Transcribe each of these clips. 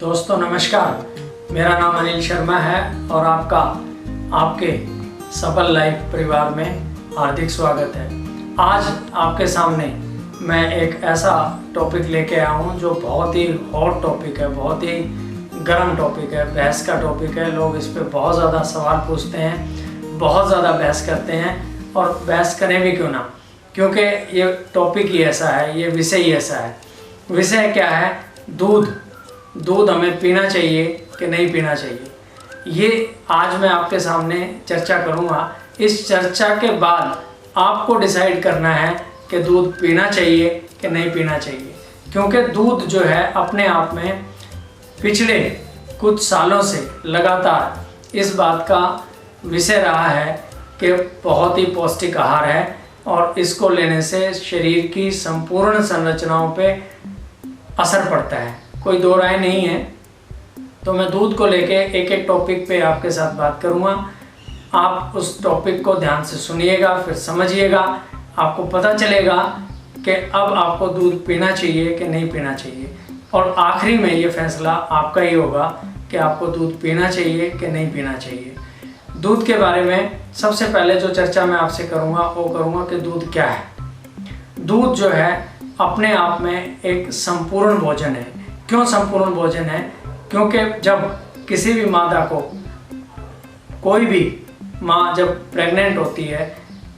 दोस्तों नमस्कार, मेरा नाम अनिल शर्मा है और आपके सफल लाइफ परिवार में हार्दिक स्वागत है। आज आपके सामने मैं एक ऐसा टॉपिक लेके आया हूँ जो बहुत ही हॉट टॉपिक है, बहुत ही गर्म टॉपिक है, बहस का टॉपिक है। लोग इस पर बहुत ज़्यादा सवाल पूछते हैं, बहुत ज़्यादा बहस करते हैं और बहस करें भी क्यों ना, क्योंकि ये टॉपिक ही ऐसा है, ये विषय ही ऐसा है। विषय क्या है? दूध हमें पीना चाहिए कि नहीं पीना चाहिए, ये आज मैं आपके सामने चर्चा करूँगा। इस चर्चा के बाद आपको डिसाइड करना है कि दूध पीना चाहिए कि नहीं पीना चाहिए, क्योंकि दूध जो है अपने आप में पिछले कुछ सालों से लगातार इस बात का विषय रहा है कि बहुत ही पौष्टिक आहार है और इसको लेने से शरीर की संपूर्ण संरचनाओं पे असर पड़ता है, कोई दो राय नहीं है। तो मैं दूध को लेके एक एक टॉपिक पे आपके साथ बात करूँगा। आप उस टॉपिक को ध्यान से सुनिएगा, फिर समझिएगा, आपको पता चलेगा कि अब आपको दूध पीना चाहिए कि नहीं पीना चाहिए, और आखिरी में ये फैसला आपका ही होगा कि आपको दूध पीना चाहिए कि नहीं पीना चाहिए। दूध के बारे में सबसे पहले जो चर्चा मैं आपसे करूँगा वो करूँगा कि दूध क्या है। दूध जो है अपने आप में एक संपूर्ण भोजन है। क्यों संपूर्ण भोजन है? क्योंकि जब किसी भी मादा को, कोई भी माँ जब प्रेग्नेंट होती है,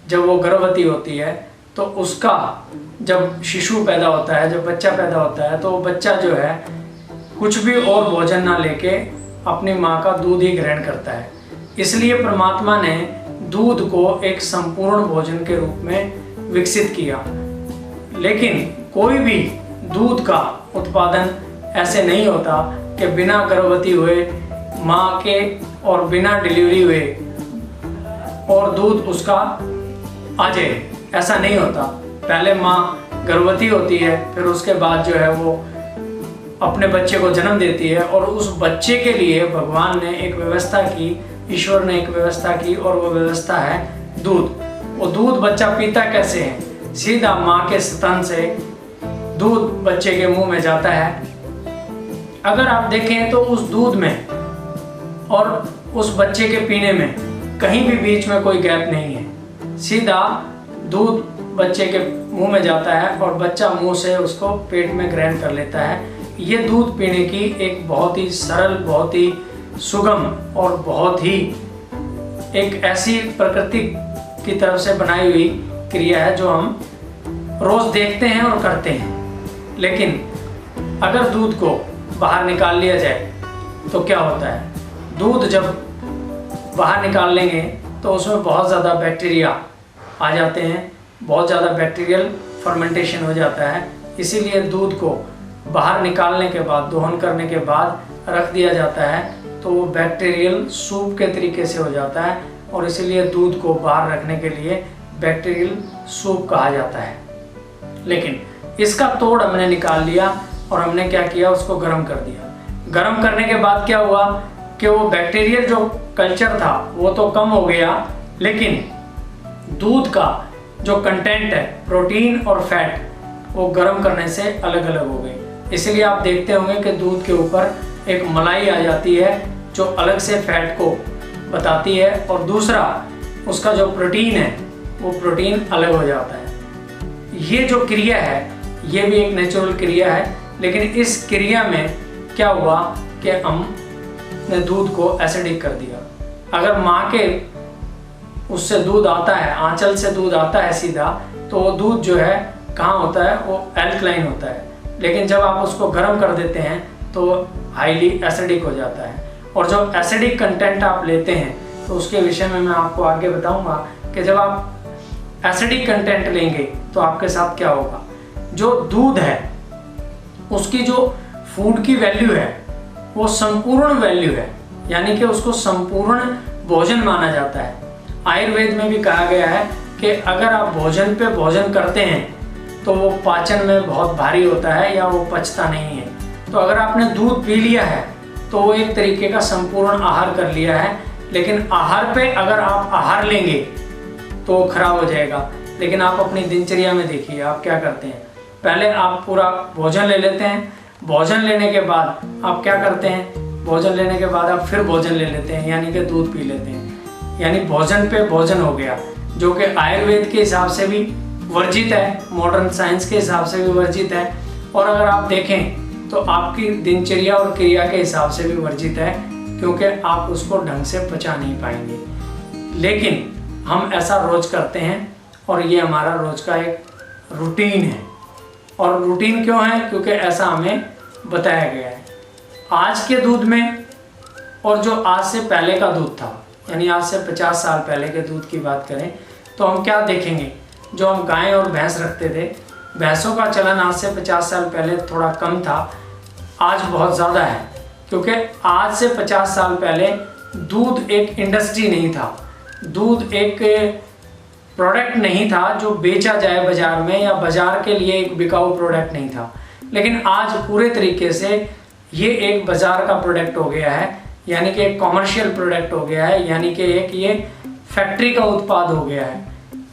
जब वो गर्भवती होती है, तो उसका जब शिशु पैदा होता है, जब बच्चा पैदा होता है, तो वो बच्चा जो है कुछ भी और भोजन ना लेके अपनी माँ का दूध ही ग्रहण करता है। इसलिए परमात्मा ने दूध को एक संपूर्ण भोजन के रूप में विकसित किया। लेकिन कोई भी दूध का उत्पादन ऐसे नहीं होता कि बिना गर्भवती हुए माँ के और बिना डिलीवरी हुए और दूध उसका आ जाए, ऐसा नहीं होता। पहले माँ गर्भवती होती है, फिर उसके बाद जो है वो अपने बच्चे को जन्म देती है और उस बच्चे के लिए भगवान ने एक व्यवस्था की, ईश्वर ने एक व्यवस्था की, और वो व्यवस्था है दूध। वो दूध बच्चा पीता कैसे है? सीधा माँ के स्तन से दूध बच्चे के मुंह में जाता है। अगर आप देखें तो उस दूध में और उस बच्चे के पीने में कहीं भी बीच में कोई गैप नहीं है। सीधा दूध बच्चे के मुंह में जाता है और बच्चा मुंह से उसको पेट में ग्रहण कर लेता है। ये दूध पीने की एक बहुत ही सरल, बहुत ही सुगम और बहुत ही एक ऐसी प्रकृति की तरफ से बनाई हुई क्रिया है जो हम रोज देखते हैं और करते हैं। लेकिन अगर दूध को बाहर निकाल लिया जाए तो क्या होता है? दूध जब बाहर निकाल लेंगे तो उसमें बहुत ज़्यादा बैक्टीरिया आ जाते हैं, बहुत ज़्यादा बैक्टीरियल फर्मेंटेशन हो जाता है। इसीलिए दूध को बाहर निकालने के बाद, दोहन करने के बाद रख दिया जाता है तो वो बैक्टीरियल सूप के तरीके से हो जाता है, और इसीलिए दूध को बाहर रखने के लिए बैक्टीरियल सूप कहा जाता है। लेकिन इसका तोड़ हमने निकाल लिया और हमने क्या किया? उसको गर्म कर दिया। गर्म करने के बाद क्या हुआ कि वो बैक्टीरियल जो कल्चर था वो तो कम हो गया, लेकिन दूध का जो कंटेंट है, प्रोटीन और फैट, वो गर्म करने से अलग अलग हो गए। इसलिए आप देखते होंगे कि दूध के ऊपर एक मलाई आ जाती है जो अलग से फैट को बताती है, और दूसरा उसका जो प्रोटीन है वो प्रोटीन अलग हो जाता है। ये जो क्रिया है ये भी एक नेचुरल क्रिया है, लेकिन इस क्रिया में क्या हुआ कि हमने दूध को एसिडिक कर दिया। अगर माँ के उससे दूध आता है, आंचल से दूध आता है सीधा, तो वो दूध जो है कहाँ होता है? वो एल्कलाइन होता है। लेकिन जब आप उसको गर्म कर देते हैं तो हाईली एसिडिक हो जाता है। और जब एसिडिक कंटेंट आप लेते हैं तो उसके विषय में मैं आपको आगे बताऊंगा कि जब आप एसिडिक कंटेंट लेंगे तो आपके साथ क्या होगा। जो दूध है उसकी जो फूड की वैल्यू है वो संपूर्ण वैल्यू है, यानी कि उसको संपूर्ण भोजन माना जाता है। आयुर्वेद में भी कहा गया है कि अगर आप भोजन पे भोजन करते हैं तो वो पाचन में बहुत भारी होता है या वो पचता नहीं है। तो अगर आपने दूध पी लिया है तो वो एक तरीके का संपूर्ण आहार कर लिया है। लेकिन आहार पे अगर आप आहार लेंगे तो वो खराब हो जाएगा। लेकिन आप अपनी दिनचर्या में देखिए, आप क्या करते हैं? पहले आप पूरा भोजन ले लेते हैं, भोजन लेने के बाद आप क्या करते हैं, भोजन लेने के बाद आप फिर भोजन ले लेते हैं, यानी कि दूध पी लेते हैं। यानी भोजन पे भोजन हो गया, जो कि आयुर्वेद के हिसाब से भी वर्जित है, मॉडर्न साइंस के हिसाब से भी वर्जित है, और अगर आप देखें तो आपकी दिनचर्या और क्रिया के हिसाब से भी वर्जित है, क्योंकि आप उसको ढंग से पचा नहीं पाएंगे। लेकिन हम ऐसा रोज करते हैं और ये हमारा रोज का एक रूटीन है। और रूटीन क्यों है? क्योंकि ऐसा हमें बताया गया है। आज के दूध में और जो आज से पहले का दूध था, यानी आज से 50 साल पहले के दूध की बात करें तो हम क्या देखेंगे, जो हम गाय और भैंस रखते थे, भैंसों का चलन आज से 50 साल पहले थोड़ा कम था, आज बहुत ज़्यादा है। क्योंकि आज से 50 साल पहले दूध एक इंडस्ट्री नहीं था, दूध एक प्रोडक्ट नहीं था जो बेचा जाए बाज़ार में, या बाज़ार के लिए एक बिकाऊ प्रोडक्ट नहीं था। लेकिन आज पूरे तरीके से ये एक बाज़ार का प्रोडक्ट हो गया है, यानी कि एक कॉमर्शियल प्रोडक्ट हो गया है, यानी कि एक ये फैक्ट्री का उत्पाद हो गया है।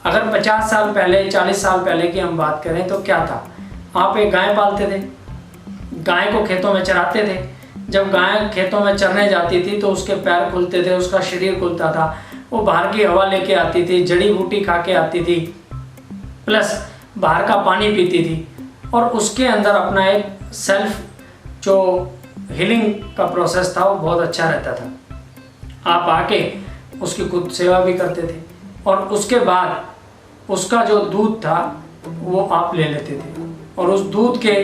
अगर 50 साल पहले 40 साल पहले की हम बात करें तो क्या था, आप एक गाय पालते थे, गाय को खेतों में चराते थे। जब गाय खेतों में चरने जाती थी तो उसके पैर खुलते थे, उसका शरीर खुलता था, वो बाहर की हवा लेके आती थी, जड़ी बूटी खा के आती थी, प्लस बाहर का पानी पीती थी, और उसके अंदर अपना एक सेल्फ जो हीलिंग का प्रोसेस था वो बहुत अच्छा रहता था। आप आके उसकी खुद सेवा भी करते थे, और उसके बाद उसका जो दूध था वो आप ले लेते थे, और उस दूध के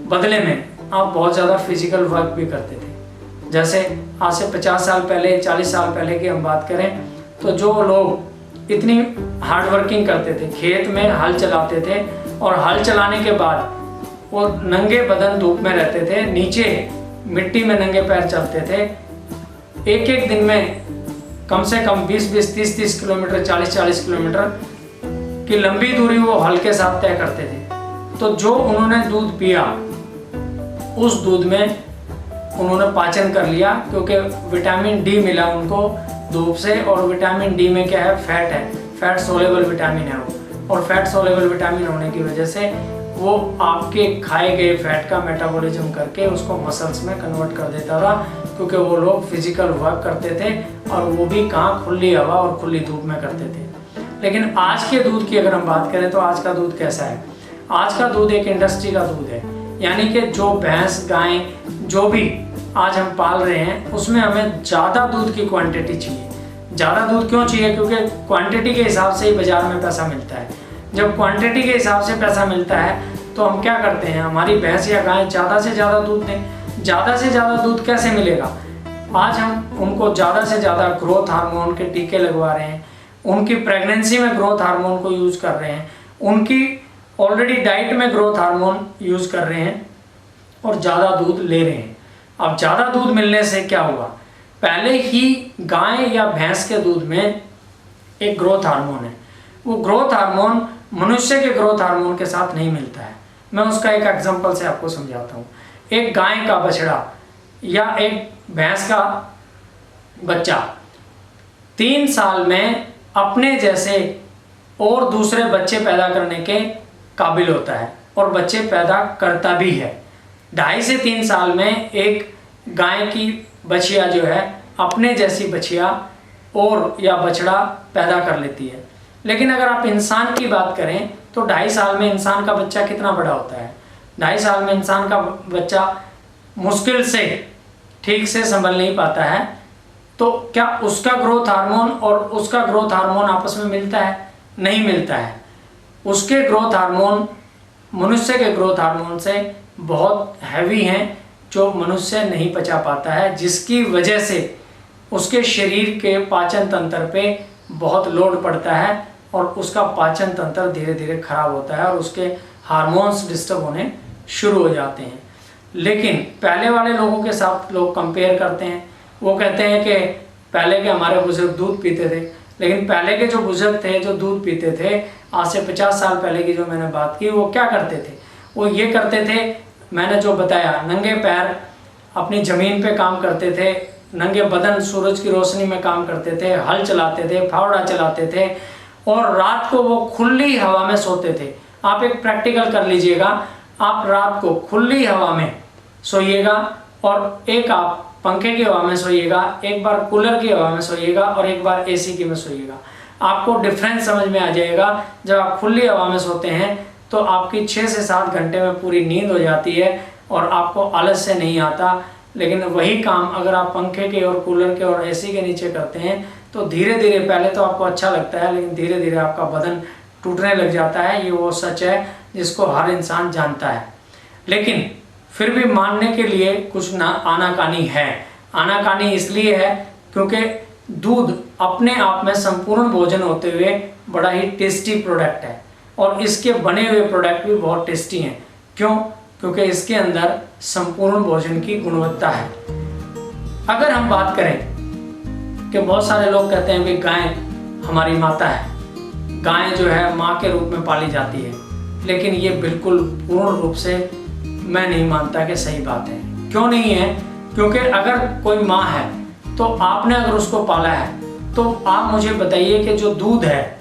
बदले में आप बहुत ज़्यादा फिजिकल वर्क भी करते थे। जैसे आज से 50 साल पहले 40 साल पहले की हम बात करें तो जो लोग इतनी हार्ड वर्किंग करते थे, खेत में हल चलाते थे, और हल चलाने के बाद वो नंगे बदन धूप में रहते थे, नीचे मिट्टी में नंगे पैर चलते थे, एक एक दिन में कम से कम 20-20, 30-30 किलोमीटर, 40-40 किलोमीटर की लंबी दूरी वो हल के साथ तय करते थे। तो जो उन्होंने दूध पिया, उस दूध में उन्होंने पाचन कर लिया, क्योंकि विटामिन डी मिला उनको धूप से, और विटामिन डी में क्या है, फैट है, फैट सोलेबल विटामिन है वो, और फैट सोलेबल विटामिन होने की वजह से वो आपके खाए गए फैट का मेटाबॉलिज्म करके उसको मसल्स में कन्वर्ट कर देता था, क्योंकि वो लोग फिजिकल वर्क करते थे, और वो भी कहाँ, खुली हवा और खुली धूप में करते थे। लेकिन आज के दूध की अगर हम बात करें तो आज का दूध कैसा है? आज का दूध एक इंडस्ट्री का दूध है, यानी कि जो भैंस गाय जो भी आज हम पाल रहे हैं उसमें हमें ज़्यादा दूध की क्वांटिटी चाहिए। ज़्यादा दूध क्यों चाहिए? क्योंकि क्वांटिटी के हिसाब से ही बाज़ार में पैसा मिलता है। जब क्वांटिटी के हिसाब से पैसा मिलता है तो हम क्या करते हैं, हमारी भैंस या गाय ज़्यादा से ज़्यादा दूध दें। ज़्यादा से ज़्यादा दूध कैसे मिलेगा? आज हम उनको ज़्यादा से ज़्यादा ग्रोथ हार्मोन के टीके लगवा रहे हैं, उनकी प्रेगनेंसी में ग्रोथ हार्मोन को यूज़ कर रहे हैं, उनकी ऑलरेडी डाइट में ग्रोथ हार्मोन यूज़ कर रहे हैं, और ज़्यादा दूध ले रहे हैं। अब ज़्यादा दूध मिलने से क्या हुआ, पहले ही गाय या भैंस के दूध में एक ग्रोथ हार्मोन है, वो ग्रोथ हार्मोन मनुष्य के ग्रोथ हार्मोन के साथ नहीं मिलता है। मैं उसका एक एग्जांपल से आपको समझाता हूँ। एक गाय का बछड़ा या एक भैंस का बच्चा 3 साल में अपने जैसे और दूसरे बच्चे पैदा करने के काबिल होता है, और बच्चे पैदा करता भी है। 2.5 से 3 साल में एक गाय की बछिया जो है अपने जैसी बछिया और या बछड़ा पैदा कर लेती है। लेकिन अगर आप इंसान की बात करें तो 2.5 साल में इंसान का बच्चा कितना बड़ा होता है? 2.5 साल में इंसान का बच्चा मुश्किल से ठीक से संभल नहीं पाता है। तो क्या उसका ग्रोथ हार्मोन और उसका ग्रोथ हार्मोन आपस में मिलता है? नहीं मिलता है। उसके ग्रोथ हार्मोन मनुष्य के ग्रोथ हार्मोन से बहुत हैवी हैं, जो मनुष्य नहीं पचा पाता है, जिसकी वजह से उसके शरीर के पाचन तंत्र पे बहुत लोड पड़ता है, और उसका पाचन तंत्र धीरे धीरे खराब होता है, और उसके हार्मोन्स डिस्टर्ब होने शुरू हो जाते हैं। लेकिन पहले वाले लोगों के साथ लोग कंपेयर करते हैं, वो कहते हैं कि पहले के हमारे बुजुर्ग दूध पीते थे। लेकिन पहले के जो बुजुर्ग थे जो दूध पीते थे, आज से 50 साल पहले की जो मैंने बात की, वो क्या करते थे? वो ये करते थे, मैंने जो बताया, नंगे पैर अपनी ज़मीन पे काम करते थे, नंगे बदन सूरज की रोशनी में काम करते थे, हल चलाते थे, फावड़ा चलाते थे, और रात को वो खुली हवा में सोते थे। आप एक प्रैक्टिकल कर लीजिएगा, आप रात को खुली हवा में सोइएगा, और एक आप पंखे की हवा में सोइएगा, एक बार कूलर की हवा में सोइएगा और एक बार एसी की में सोइएगा। आपको डिफरेंस समझ में आ जाएगा। जब आप खुली हवा में सोते हैं तो आपकी 6 से 7 घंटे में पूरी नींद हो जाती है और आपको आलस से नहीं आता। लेकिन वही काम अगर आप पंखे के और कूलर के और एसी के नीचे करते हैं तो धीरे धीरे, पहले तो आपको अच्छा लगता है लेकिन धीरे धीरे आपका बदन टूटने लग जाता है। ये वो सच है जिसको हर इंसान जानता है। लेकिन फिर भी मानने के लिए कुछ ना आनाकानी है। आनाकानी इसलिए है क्योंकि दूध अपने आप में संपूर्ण भोजन होते हुए बड़ा ही टेस्टी प्रोडक्ट है और इसके बने हुए प्रोडक्ट भी बहुत टेस्टी हैं। क्यों? क्योंकि इसके अंदर संपूर्ण भोजन की गुणवत्ता है। अगर हम बात करें कि बहुत सारे लोग कहते हैं कि गाय हमारी माता है, गाय जो है माँ के रूप में पाली जाती है, लेकिन ये बिल्कुल पूर्ण रूप से मैं नहीं मानता कि सही बात है। क्यों नहीं है? क्योंकि अगर कोई माँ है तो आपने अगर उसको पाला है तो आप मुझे बताइए कि जो दूध है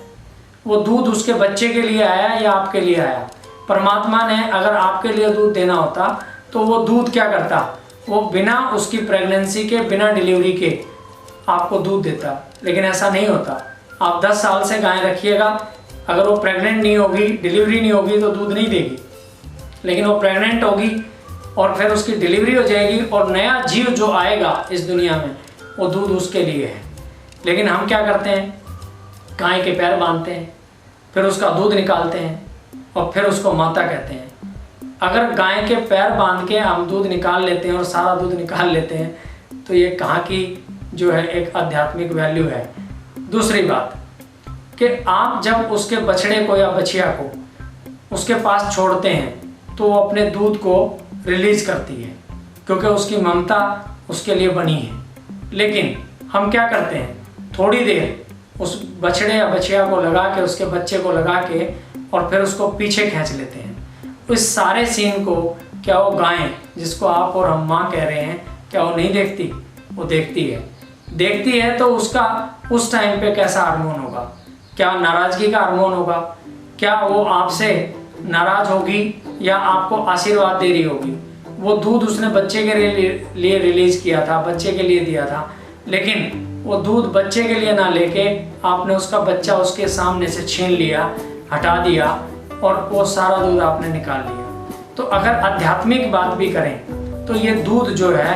वो दूध उसके बच्चे के लिए आया या आपके लिए आया? परमात्मा ने अगर आपके लिए दूध देना होता तो वो दूध क्या करता? वो बिना उसकी प्रेगनेंसी के, बिना डिलीवरी के आपको दूध देता। लेकिन ऐसा नहीं होता। आप 10 साल से गाय रखिएगा, अगर वो प्रेग्नेंट नहीं होगी, डिलीवरी नहीं होगी तो दूध नहीं देगी। लेकिन वो प्रेग्नेंट होगी और फिर उसकी डिलीवरी हो जाएगी और नया जीव जो आएगा इस दुनिया में वो दूध उसके लिए है। लेकिन हम क्या करते हैं? गाय के पैर बांधते हैं, फिर उसका दूध निकालते हैं और फिर उसको माता कहते हैं। अगर गाय के पैर बांध के हम दूध निकाल लेते हैं और सारा दूध निकाल लेते हैं तो ये कहाँ की जो है एक आध्यात्मिक वैल्यू है। दूसरी बात कि आप जब उसके बछड़े को या बछिया को उसके पास छोड़ते हैं तो वो अपने दूध को रिलीज करती है क्योंकि उसकी ममता उसके लिए बनी है। लेकिन हम क्या करते हैं? थोड़ी देर उस बछड़े या बछिया को लगा के, उसके बच्चे को लगा के और फिर उसको पीछे खींच लेते हैं। इस सारे सीन को क्या वो गाय, जिसको आप और हम माँ कह रहे हैं, क्या वो नहीं देखती? वो देखती है। देखती है तो उसका उस टाइम पे कैसा हार्मोन होगा? क्या नाराज़गी का हार्मोन होगा? क्या वो आपसे नाराज होगी या आपको आशीर्वाद दे रही होगी? वो दूध उसने बच्चे के लिए रिलीज किया था, बच्चे के लिए दिया था, लेकिन वो दूध बच्चे के लिए ना लेके आपने उसका बच्चा उसके सामने से छीन लिया, हटा दिया और वो सारा दूध आपने निकाल लिया। तो अगर आध्यात्मिक बात भी करें तो ये दूध जो है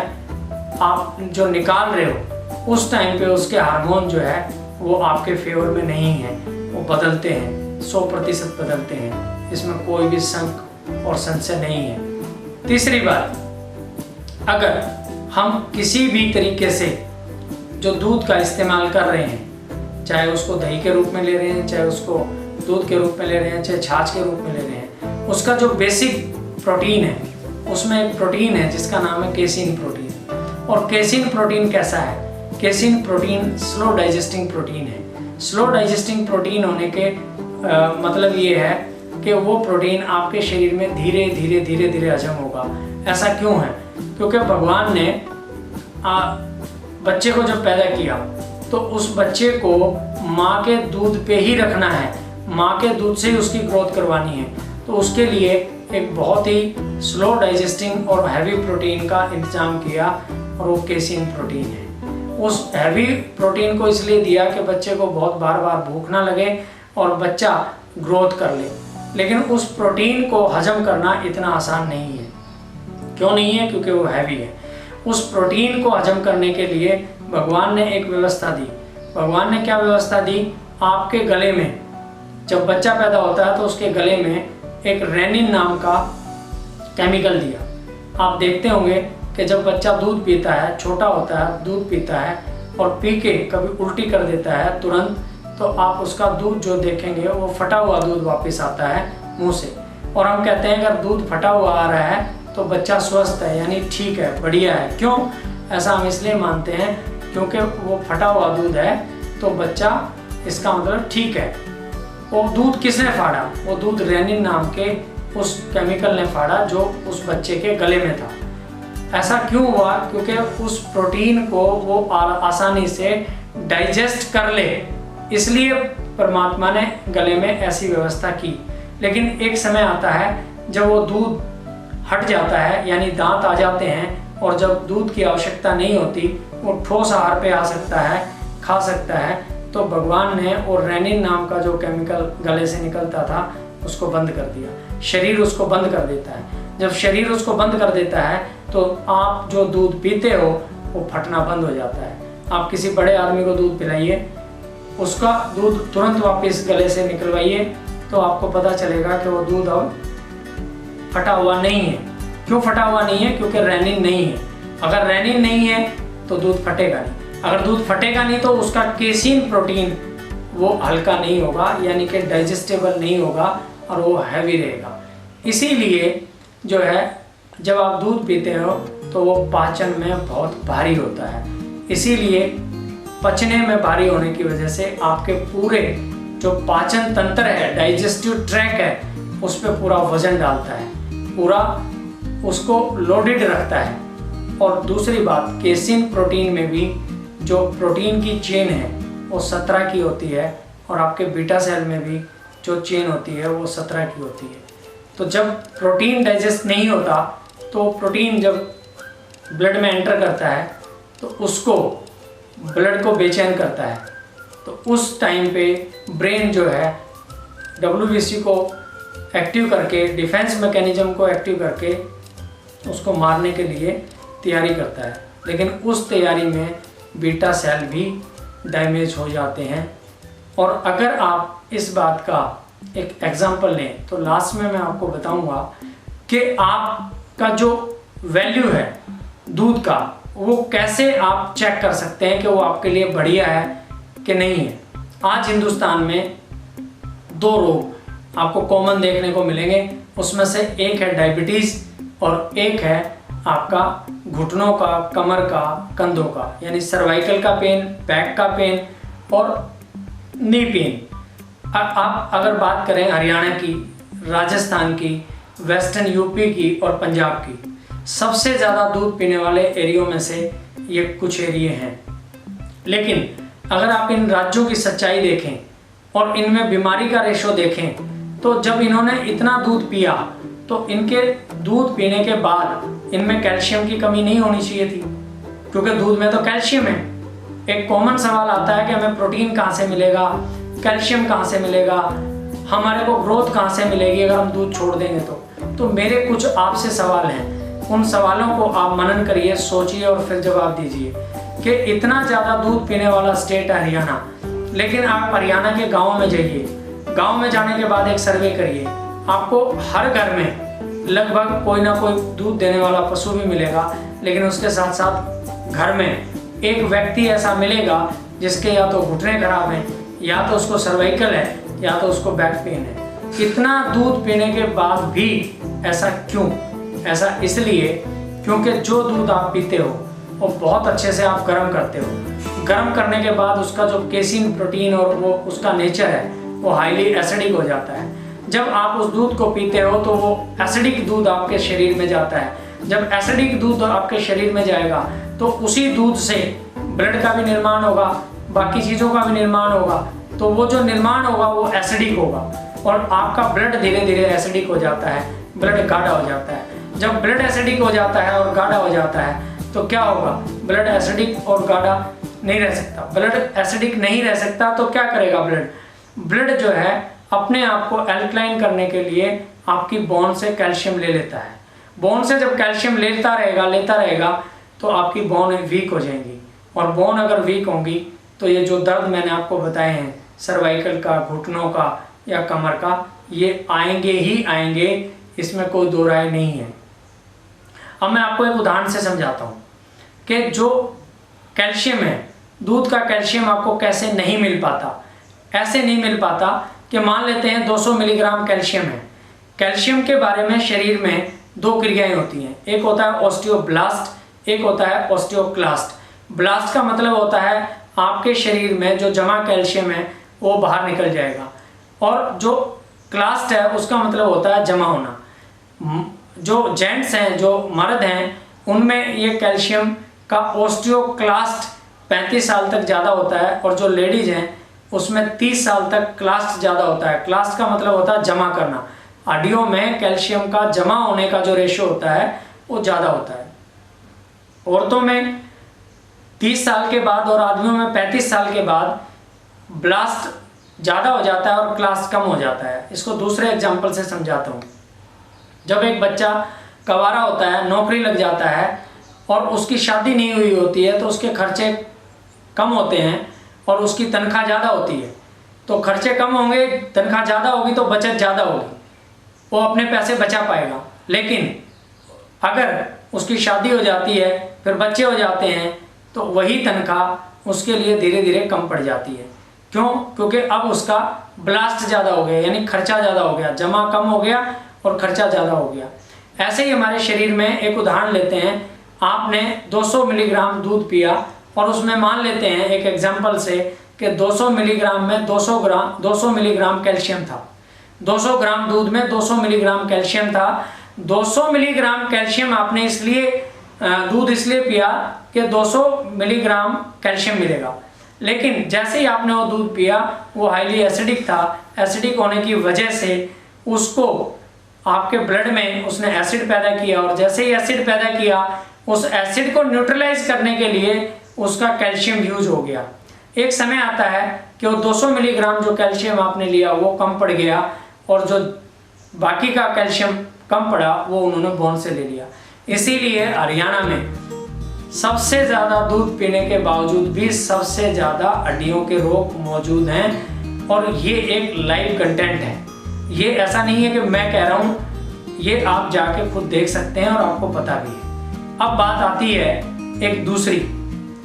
आप जो निकाल रहे हो उस टाइम पे उसके हार्मोन जो है वो आपके फेवर में नहीं है, वो बदलते हैं, 100% बदलते हैं। इसमें कोई भी शंक और संशय नहीं है। तीसरी बात, अगर हम किसी भी तरीके से जो दूध का इस्तेमाल कर रहे हैं, चाहे उसको दही के रूप में ले रहे हैं, चाहे उसको दूध के रूप में ले रहे हैं, चाहे छाछ के रूप में ले रहे हैं, उसका जो बेसिक प्रोटीन है उसमें एक प्रोटीन है जिसका नाम है केसिन प्रोटीन। और केसिन प्रोटीन कैसा है? Casein protein slow digesting protein है। स्लो डाइजेस्टिंग प्रोटीन होने के मतलब ये है कि वो प्रोटीन आपके शरीर में धीरे धीरे धीरे धीरे हजम होगा। ऐसा क्यों है? क्योंकि भगवान ने बच्चे को जब पैदा किया तो उस बच्चे को माँ के दूध पे ही रखना है, माँ के दूध से ही उसकी ग्रोथ करवानी है। तो उसके लिए एक बहुत ही स्लो डाइजेस्टिंग और हैवी प्रोटीन का इंतजाम किया और वो केसिन प्रोटीन है। उस हैवी प्रोटीन को इसलिए दिया कि बच्चे को बहुत बार बार भूख ना लगे और बच्चा ग्रोथ कर ले। लेकिन उस प्रोटीन को हजम करना इतना आसान नहीं है। क्यों नहीं है? क्योंकि वो हैवी है। उस प्रोटीन को हजम करने के लिए भगवान ने एक व्यवस्था दी। भगवान ने क्या व्यवस्था दी? आपके गले में जब बच्चा पैदा होता है तो उसके गले में एक रेनिन नाम का केमिकल दिया। आप देखते होंगे कि जब बच्चा दूध पीता है, छोटा होता है, दूध पीता है और पी के कभी उल्टी कर देता है तुरंत, तो आप उसका दूध जो देखेंगे वो फटा हुआ दूध वापस आता है मुंह से। और हम कहते हैं अगर दूध फटा हुआ आ रहा है तो बच्चा स्वस्थ है, यानी ठीक है, बढ़िया है। क्यों ऐसा हम इसलिए मानते हैं? क्योंकि वो फटा हुआ दूध है तो बच्चा, इसका मतलब ठीक है। वो दूध किसने फाड़ा? वो दूध रेनिन नाम के उस केमिकल ने फाड़ा जो उस बच्चे के गले में था। ऐसा क्यों हुआ? क्योंकि उस प्रोटीन को वो आसानी से डाइजेस्ट कर ले, इसलिए परमात्मा ने गले में ऐसी व्यवस्था की। लेकिन एक समय आता है जब वो दूध हट जाता है, यानी दांत आ जाते हैं और जब दूध की आवश्यकता नहीं होती वो ठोस आहार पे आ सकता है, खा सकता है, तो भगवान ने और रेनिन नाम का जो केमिकल गले से निकलता था उसको बंद कर दिया। शरीर उसको बंद कर देता है। जब शरीर उसको बंद कर देता है तो आप जो दूध पीते हो वो फटना बंद हो जाता है। आप किसी बड़े आदमी को दूध पिलाइए, उसका दूध तुरंत वापस गले से निकलवाइए तो आपको पता चलेगा कि वो दूध अब फटा हुआ नहीं है। क्यों फटा हुआ नहीं है? क्योंकि रेनिन नहीं है। अगर रेनिन नहीं है तो दूध फटेगा नहीं। अगर दूध फटेगा नहीं तो उसका केसिन प्रोटीन वो हल्का नहीं होगा, यानी कि डाइजेस्टेबल नहीं होगा और वो हैवी रहेगा। इसीलिए जो है जब आप दूध पीते हो तो वो पाचन में बहुत भारी होता है। इसीलिए पचने में भारी होने की वजह से आपके पूरे जो पाचन तंत्र है, डाइजेस्टिव ट्रैक है, उस पर पूरा वजन डालता है, पूरा उसको लोडेड रखता है। और दूसरी बात, केसिन प्रोटीन में भी जो प्रोटीन की चेन है वो 17 की होती है और आपके बीटा सेल में भी जो चेन होती है वो 17 की होती है। तो जब प्रोटीन डाइजेस्ट नहीं होता तो प्रोटीन जब ब्लड में एंटर करता है तो उसको ब्लड को बेचैन करता है। तो उस टाइम पे ब्रेन जो है WBC को एक्टिव करके, डिफेंस मैकेनिज्म को एक्टिव करके उसको मारने के लिए तैयारी करता है। लेकिन उस तैयारी में बीटा सेल भी डैमेज हो जाते हैं। और अगर आप इस बात का एक एग्जांपल लें तो लास्ट में मैं आपको बताऊंगा कि आपका जो वैल्यू है दूध का वो कैसे आप चेक कर सकते हैं कि वो आपके लिए बढ़िया है कि नहीं है। आज हिंदुस्तान में 2 रोग आपको कॉमन देखने को मिलेंगे, उसमें से एक है डायबिटीज़ और एक है आपका घुटनों का, कमर का, कंधों का, यानी सर्वाइकल का पेन, बैक का पेन और नी पेन। आप अगर बात करें हरियाणा की, राजस्थान की, वेस्टर्न यूपी की और पंजाब की, सबसे ज़्यादा दूध पीने वाले एरियो में से ये कुछ एरिए हैं। लेकिन अगर आप इन राज्यों की सच्चाई देखें और इनमें बीमारी का रेशो देखें तो जब इन्होंने इतना दूध पिया तो इनके दूध पीने के बाद इनमें कैल्शियम की कमी नहीं होनी चाहिए थी, क्योंकि दूध में तो कैल्शियम है। एक कॉमन सवाल आता है कि हमें प्रोटीन कहाँ से मिलेगा, कैल्शियम कहाँ से मिलेगा, हमारे को ग्रोथ कहाँ से मिलेगी अगर हम दूध छोड़ देंगे तो मेरे कुछ आपसे सवाल हैं। उन सवालों को आप मनन करिए, सोचिए और फिर जवाब दीजिए कि इतना ज़्यादा दूध पीने वाला स्टेट है हरियाणा, लेकिन आप हरियाणा के गाँव में जाइए, गाँव में जाने के बाद एक सर्वे करिए, आपको हर घर में लगभग कोई ना कोई दूध देने वाला पशु भी मिलेगा, लेकिन उसके साथ साथ घर में एक व्यक्ति ऐसा मिलेगा जिसके या तो घुटने खराब हैं, या तो उसको सर्वाइकल है, या तो उसको बैक पेन है। इतना दूध पीने के बाद भी ऐसा क्यों? ऐसा इसलिए क्योंकि जो दूध आप पीते हो वो बहुत अच्छे से आप गर्म करते हो। गर्म करने के बाद उसका जो केसिन प्रोटीन और वो उसका नेचर है वो हाईली एसिडिक हो जाता है। जब आप उस दूध को पीते हो तो वो एसिडिक दूध आपके शरीर में जाता है। जब एसिडिक दूध आपके शरीर में जाएगा तो उसी दूध से ब्लड का भी निर्माण होगा, बाकी चीज़ों का भी निर्माण होगा। तो वो जो निर्माण होगा वो एसिडिक होगा और आपका ब्लड धीरे धीरे एसिडिक हो जाता है, ब्लड गाढ़ा हो जाता है। जब ब्लड एसिडिक हो जाता है और गाढ़ा हो जाता है तो क्या होगा? ब्लड एसिडिक और गाढ़ा नहीं रह सकता। ब्लड एसिडिक नहीं रह सकता तो क्या करेगा ब्लड जो है अपने आप को एल्कलाइन करने के लिए आपकी बोन से कैल्शियम ले लेता है। बोन से जब कैल्शियम लेता रहेगा तो आपकी बोन वीक हो जाएंगी, और बोन अगर वीक होंगी तो ये जो दर्द मैंने आपको बताए हैं, सर्वाइकल का, घुटनों का या कमर का, ये आएंगे ही आएंगे, इसमें कोई दो राय नहीं है। अब मैं आपको एक उदाहरण से समझाता हूँ कि जो कैल्शियम है, दूध का कैल्शियम आपको कैसे नहीं मिल पाता। ऐसे नहीं मिल पाता कि मान लेते हैं 200 मिलीग्राम कैल्शियम है। कैल्शियम के बारे में शरीर में 2 क्रियाएं होती हैं, एक होता है ऑस्टियोब्लास्ट, एक होता है ऑस्टियोक्लास्ट। ब्लास्ट का मतलब होता है आपके शरीर में जो जमा कैल्शियम है वो बाहर निकल जाएगा, और जो क्लास्ट है उसका मतलब होता है जमा होना। जो जेंट्स हैं, जो मर्द हैं, उनमें ये कैल्शियम का ऑस्टियोक्लास्ट 35 साल तक ज़्यादा होता है, और जो लेडीज हैं उसमें 30 साल तक क्लास्ट ज़्यादा होता है। क्लास्ट का मतलब होता है जमा करना। हड्डियों में कैल्शियम का जमा होने का जो रेशियो होता है वो ज़्यादा होता है। औरतों में 30 साल के बाद और आदमियों में 35 साल के बाद ब्लास्ट ज़्यादा हो जाता है और क्लास कम हो जाता है। इसको दूसरे एग्जाम्पल से समझाता हूँ। जब एक बच्चा कवारा होता है, नौकरी लग जाता है और उसकी शादी नहीं हुई होती है, तो उसके खर्चे कम होते हैं और उसकी तनख्वाह ज़्यादा होती है। तो खर्चे कम होंगे, तनख्वाह ज़्यादा होगी तो बचत ज़्यादा होगी, वो अपने पैसे बचा पाएगा। लेकिन अगर उसकी शादी हो जाती है, फिर बच्चे हो जाते हैं, तो वही तनख्वाह उसके लिए धीरे धीरे कम पड़ जाती है। क्यों? क्योंकि अब उसका ब्लास्ट ज़्यादा हो गया, यानी खर्चा ज़्यादा हो गया, जमा कम हो गया और खर्चा ज़्यादा हो गया। ऐसे ही हमारे शरीर में एक उदाहरण लेते हैं। आपने 200 मिलीग्राम दूध पिया और उसमें मान लेते हैं एक एग्जाम्पल से कि 200 मिलीग्राम में 200 मिलीग्राम कैल्शियम था। 200 ग्राम दूध में 200 मिलीग्राम कैल्शियम था। 200 मिलीग्राम कैल्शियम आपने इसलिए दूध इसलिए पिया कि 200 मिलीग्राम कैल्शियम मिलेगा। लेकिन जैसे ही आपने वो दूध पिया, वो हाईली एसिडिक था। एसिडिक होने की वजह से उसको आपके ब्लड में उसने एसिड पैदा किया, और जैसे ही एसिड पैदा किया, उस एसिड को न्यूट्रलाइज करने के लिए उसका कैल्शियम यूज हो गया। एक समय आता है कि वो 200 मिलीग्राम जो कैल्शियम आपने लिया वो कम पड़ गया, और जो बाकी का कैल्शियम कम पड़ा वो उन्होंने बोन से ले लिया। इसीलिए हरियाणा में सबसे ज़्यादा दूध पीने के बावजूद भी सबसे ज़्यादा हड्डियों के रोग मौजूद हैं, और ये एक लाइव कंटेंट है। ये ऐसा नहीं है कि मैं कह रहा हूँ, ये आप जाके खुद देख सकते हैं और आपको पता भी है। अब बात आती है एक दूसरी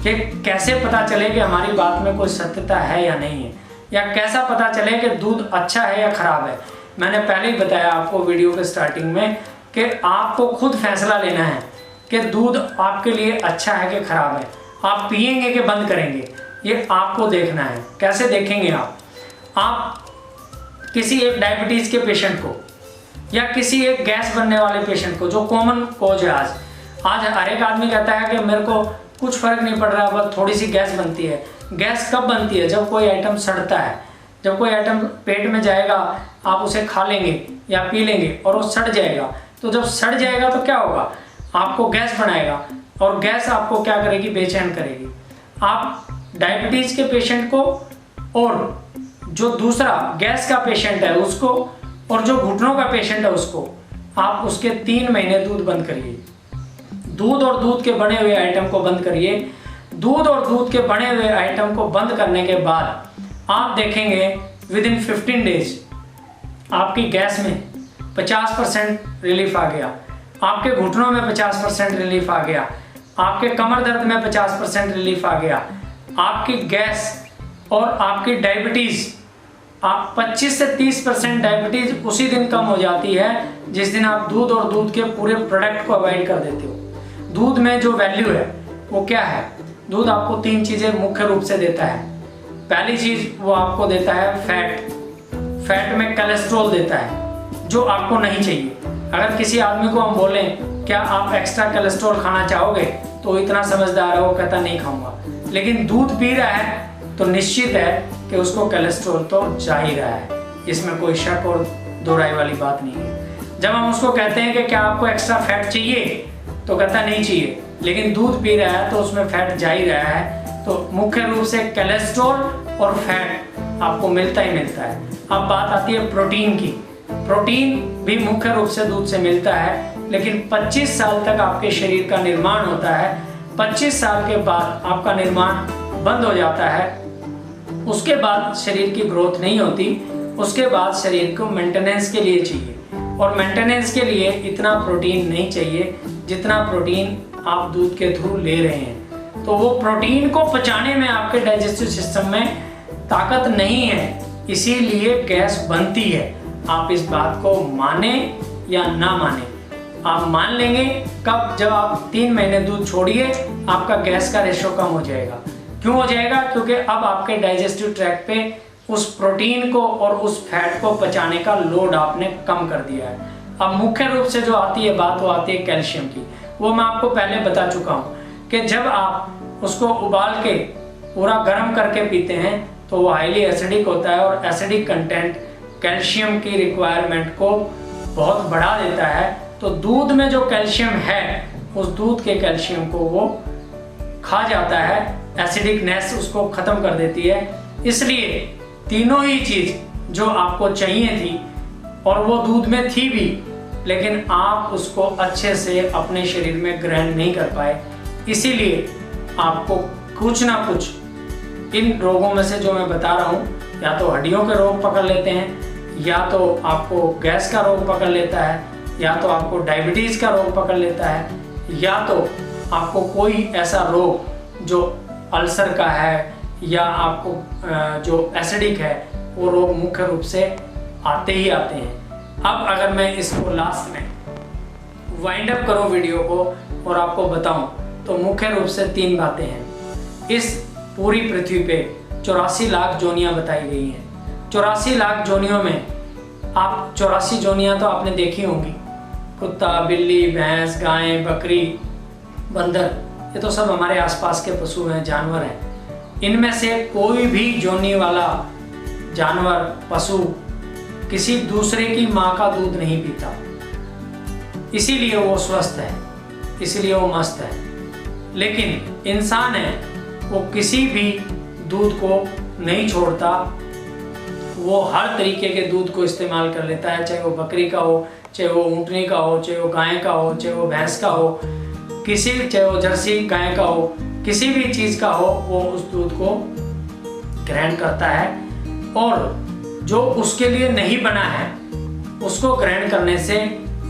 कि कैसे पता चले कि हमारी बात में कोई सत्यता है या नहीं है, या कैसा पता चले कि दूध अच्छा है या खराब है। मैंने पहले ही बताया आपको वीडियो के स्टार्टिंग में कि आपको खुद फैसला लेना है कि दूध आपके लिए अच्छा है कि खराब है। आप पिएंगे कि बंद करेंगे, ये आपको देखना है। कैसे देखेंगे आप किसी एक डायबिटीज़ के पेशेंट को या किसी एक गैस बनने वाले पेशेंट को, जो कॉमन कॉज है आज हर एक आदमी कहता है कि मेरे को कुछ फर्क नहीं पड़ रहा, बस थोड़ी सी गैस बनती है। गैस कब बनती है? जब कोई आइटम सड़ता है। जब कोई आइटम पेट में जाएगा, आप उसे खा लेंगे या पी लेंगे और वो सड़ जाएगा। तो जब सड़ जाएगा तो क्या होगा? आपको गैस बनाएगा, और गैस आपको क्या करेगी? बेचैन करेगी। आप डायबिटीज़ के पेशेंट को और जो दूसरा गैस का पेशेंट है उसको, और जो घुटनों का पेशेंट है उसको, आप उसके 3 महीने दूध बंद करिए। दूध और दूध के बने हुए आइटम को बंद करिए। दूध और दूध के बने हुए आइटम को बंद करने के बाद आप देखेंगे विदिन 15 डेज आपकी गैस में 50% रिलीफ आ गया, आपके घुटनों में 50% रिलीफ आ गया, आपके कमर दर्द में 50% रिलीफ आ गया, आपकी गैस और आपकी डायबिटीज़, आप 25 से 30% डायबिटीज़ उसी दिन कम हो जाती है जिस दिन आप दूध और दूध के पूरे प्रोडक्ट को अवॉइड कर देते हो। दूध में जो वैल्यू है वो क्या है? दूध आपको 3 चीज़ें मुख्य रूप से देता है। पहली चीज़ वो आपको देता है फैट। फैट में कोलेस्ट्रॉल देता है जो आपको नहीं चाहिए। अगर किसी आदमी को हम बोलें क्या आप एक्स्ट्रा कोलेस्ट्रॉल खाना चाहोगे, तो इतना समझदार है, वो कहता नहीं खाऊंगा। लेकिन दूध पी रहा है तो निश्चित है कि उसको कोलेस्ट्रॉल तो जा ही रहा है, इसमें कोई शक और दोहराई वाली बात नहीं है। जब हम उसको कहते हैं कि क्या आपको एक्स्ट्रा फैट चाहिए, तो कहता नहीं चाहिए, लेकिन दूध पी रहा है तो उसमें फैट जा ही रहा है। तो मुख्य रूप से कोलेस्ट्रॉल और फैट आपको मिलता ही मिलता है। अब बात आती है प्रोटीन की। प्रोटीन भी मुख्य रूप से दूध से मिलता है, लेकिन 25 साल तक आपके शरीर का निर्माण होता है। 25 साल के बाद आपका निर्माण बंद हो जाता है। उसके बाद शरीर की ग्रोथ नहीं होती। उसके बाद शरीर को मेंटेनेंस के लिए चाहिए, और मेंटेनेंस के लिए इतना प्रोटीन नहीं चाहिए जितना प्रोटीन आप दूध के थ्रू ले रहे हैं। तो वो प्रोटीन को पचाने में आपके डाइजेस्टिव सिस्टम में ताकत नहीं है, इसीलिए गैस बनती है। आप इस बात को माने या ना माने, आप मान लेंगे कब? जब आप 3 महीने दूध छोड़िए, आपका गैस का रेशो कम हो जाएगा। क्यों हो जाएगा? क्योंकि अब आपके डाइजेस्टिव ट्रैक्ट पे उस प्रोटीन को और उस फैट को पचाने का लोड आपने कम कर दिया है। अब मुख्य रूप से जो आती है बात, वो आती है कैल्शियम की। वो मैं आपको पहले बता चुका हूँ कि जब आप उसको उबाल के पूरा गर्म करके पीते हैं तो वो हाईली एसिडिक होता है, और एसिडिक कंटेंट कैल्शियम की रिक्वायरमेंट को बहुत बढ़ा देता है। तो दूध में जो कैल्शियम है उस दूध के कैल्शियम को वो खा जाता है, एसिडिकनेस उसको खत्म कर देती है। इसलिए तीनों ही चीज जो आपको चाहिए थी और वो दूध में थी भी, लेकिन आप उसको अच्छे से अपने शरीर में ग्रहण नहीं कर पाए, इसीलिए आपको कुछ ना कुछ इन रोगों में से जो मैं बता रहा हूँ, या तो हड्डियों के रोग पकड़ लेते हैं, या तो आपको गैस का रोग पकड़ लेता है, या तो आपको डायबिटीज का रोग पकड़ लेता है, या तो आपको कोई ऐसा रोग जो अल्सर का है या आपको जो एसिडिक है, वो रोग मुख्य रूप से आते ही आते हैं। अब अगर मैं इसको लास्ट में वाइंड अप करूं वीडियो को और आपको बताऊं, तो मुख्य रूप से 3 बातें हैं। इस पूरी पृथ्वी पे 84 लाख जोनियां बताई गई हैं। 84 लाख जोनियों में आप 84 जोनियां तो आपने देखी होंगी, कुत्ता, बिल्ली, भैंस, गाय, बकरी, बंदर, ये तो सब हमारे आसपास के पशु हैं, जानवर हैं। इनमें से कोई भी जोनी वाला जानवर, पशु किसी दूसरे की माँ का दूध नहीं पीता, इसीलिए वो स्वस्थ है, इसीलिए वो मस्त है। लेकिन इंसान है, वो किसी भी दूध को नहीं छोड़ता, वो हर तरीके के दूध को इस्तेमाल कर लेता है, चाहे वो बकरी का हो, चाहे वो ऊँटनी का हो, चाहे वो गाय का हो, चाहे वो भैंस का हो, चाहे वो जर्सी गाय का हो, किसी भी चीज़ का हो, वो उस दूध को ग्रहण करता है। और जो उसके लिए नहीं बना है उसको ग्रहण करने से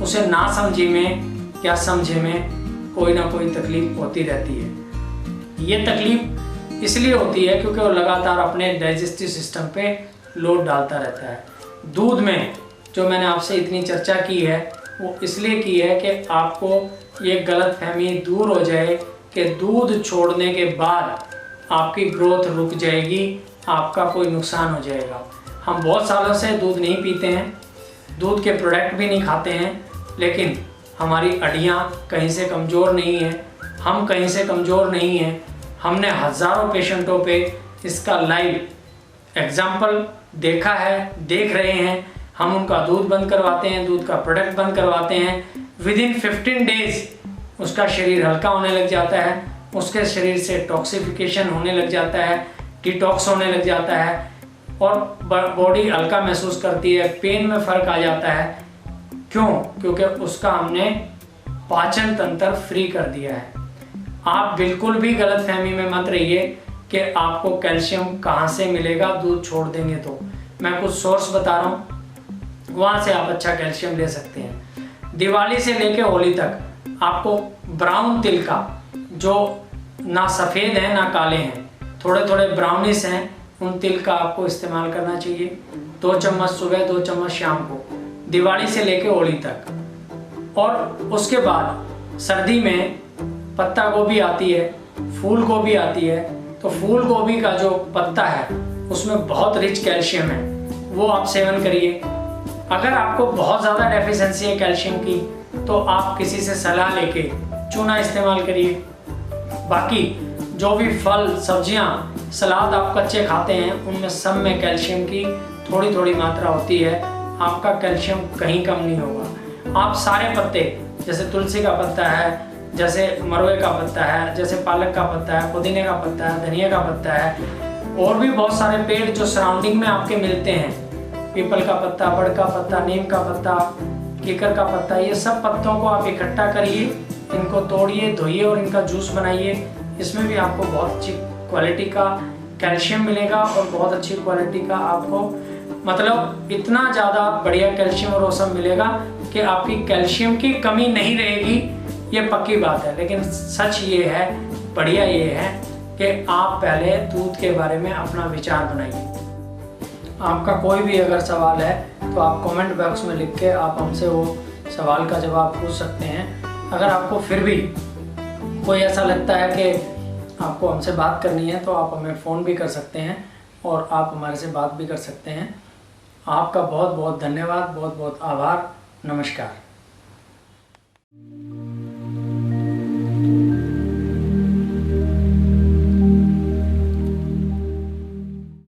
उसे ना समझी में या समझे में कोई ना कोई तकलीफ होती रहती है। ये तकलीफ इसलिए होती है क्योंकि वो लगातार अपने डाइजेस्टिव सिस्टम पे लोड डालता रहता है। दूध में जो मैंने आपसे इतनी चर्चा की है वो इसलिए की है कि आपको ये गलतफहमी दूर हो जाए कि दूध छोड़ने के बाद आपकी ग्रोथ रुक जाएगी, आपका कोई नुकसान हो जाएगा। हम बहुत सालों से दूध नहीं पीते हैं, दूध के प्रोडक्ट भी नहीं खाते हैं, लेकिन हमारी हड्डियाँ कहीं से कमज़ोर नहीं हैं, हम कहीं से कमज़ोर नहीं हैं। हमने हज़ारों पेशेंटों पे इसका लाइव एग्जाम्पल देखा है, देख रहे हैं। हम उनका दूध बंद करवाते हैं, दूध का प्रोडक्ट बंद करवाते हैं, विदिन 15 डेज उसका शरीर हल्का होने लग जाता है, उसके शरीर से टॉक्सिफिकेशन होने लग जाता है, डिटॉक्स होने लग जाता है और बॉडी हल्का महसूस करती है, पेन में फ़र्क आ जाता है। क्यों? क्योंकि उसका हमने पाचन तंत्र फ्री कर दिया है। आप बिल्कुल भी गलतफहमी में मत रहिए कि आपको कैल्शियम कहाँ से मिलेगा दूध छोड़ देंगे तो। मैं कुछ सोर्स बता रहा हूँ, वहाँ से आप अच्छा कैल्शियम ले सकते हैं। दिवाली से लेके होली तक आपको ब्राउन तिल का, जो ना सफ़ेद है ना काले हैं, थोड़े थोड़े ब्राउनिश हैं, उन तिल का आपको इस्तेमाल करना चाहिए। 2 चम्मच सुबह, 2 चम्मच शाम को, दिवाली से लेके होली तक। और उसके बाद सर्दी में पत्ता गोभी आती है, फूल गोभी आती है, तो फूल गोभी का जो पत्ता है उसमें बहुत रिच कैल्शियम है, वो आप सेवन करिए। अगर आपको बहुत ज़्यादा डेफिशिएंसी है कैल्शियम की, तो आप किसी से सलाह लेके चूना इस्तेमाल करिए। बाकी जो भी फल, सब्जियां, सलाद आप कच्चे खाते हैं, उनमें सब में कैल्शियम की थोड़ी थोड़ी मात्रा होती है। आपका कैल्शियम कहीं कम नहीं होगा। आप सारे पत्ते, जैसे तुलसी का पत्ता है, जैसे मरवे का पत्ता है, जैसे पालक का पत्ता है, पुदीने का पत्ता है, धनिया का पत्ता है, और भी बहुत सारे पेड़ जो सराउंडिंग में आपके मिलते हैं, पीपल का पत्ता, बड़ का पत्ता, नीम का पत्ता, कीकर का पत्ता, ये सब पत्तों को आप इकट्ठा करिए, इनको तोड़िए, धोइए और इनका जूस बनाइए। इसमें भी आपको बहुत अच्छी क्वालिटी का कैल्शियम मिलेगा और बहुत अच्छी क्वालिटी का आपको, मतलब इतना ज़्यादा बढ़िया कैल्शियम और वो सब मिलेगा कि आपकी कैल्शियम की कमी नहीं रहेगी, ये पक्की बात है। लेकिन सच ये है, बढ़िया ये है कि आप पहले दूध के बारे में अपना विचार बनाइए। आपका कोई भी अगर सवाल है तो आप कमेंट बॉक्स में लिख के आप हमसे वो सवाल का जवाब पूछ सकते हैं। अगर आपको फिर भी कोई ऐसा लगता है कि आपको हमसे बात करनी है तो आप हमें फ़ोन भी कर सकते हैं और आप हमारे से बात भी कर सकते हैं। आपका बहुत बहुत धन्यवाद, बहुत बहुत आभार, नमस्कार।